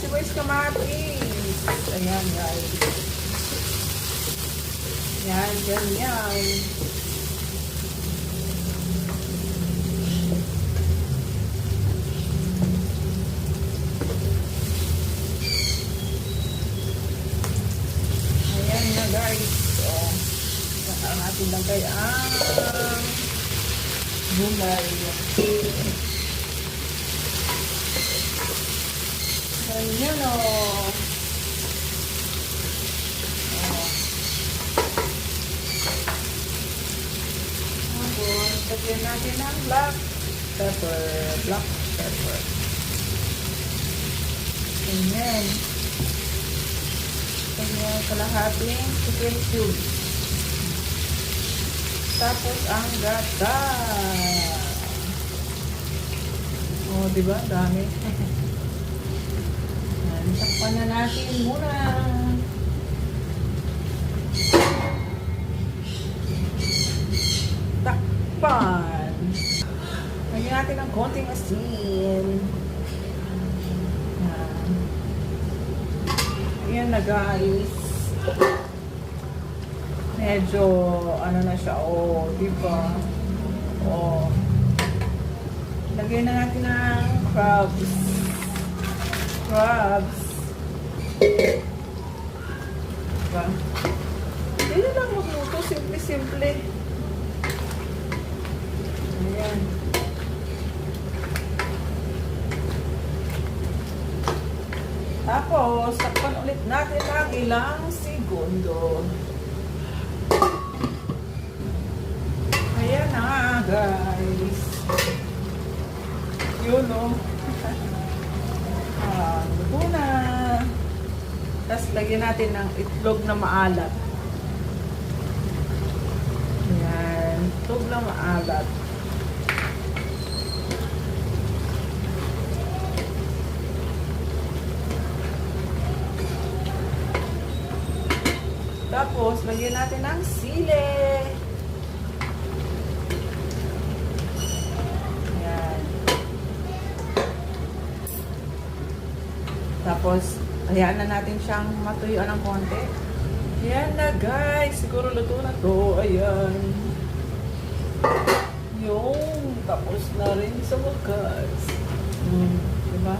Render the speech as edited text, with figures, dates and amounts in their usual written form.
sibuyas kamatis. Ayan, guys. Yan, yan, yan. Ayan na, guys. So, saka natin lang kayo ang gulay. Ganyan, o. Tapos, lagyan natin ang black pepper. Black pepper. Ganyan. Ganyan, kalahating chicken cube. Tapos, ang gata. O, diba? Dami. Yan, takpan na natin muna. Takpan. Lagyan natin ng konting asin. Yan. Ayan na, guys. Medyo, ano na siya, oh, diba? Oh. Lagyan na natin ng crabs. Crabs. Diba? Hindi na lang magluto. Simple-simple. Ayan. Tapos, takpan ulit natin ng ilang segundo. Ayan na, guys. Yun, no? Luto na. Tapos, lagyan natin ng itlog na maalat. Ayan. Itlog na maalat. Tapos, lagyan natin ng sili. Ayan. Tapos, hayaan na natin siyang matuyuan ng konti. Ayan na, guys. Siguro luto na to. Ayan. Yung tapos na rin sa wakas. Diba?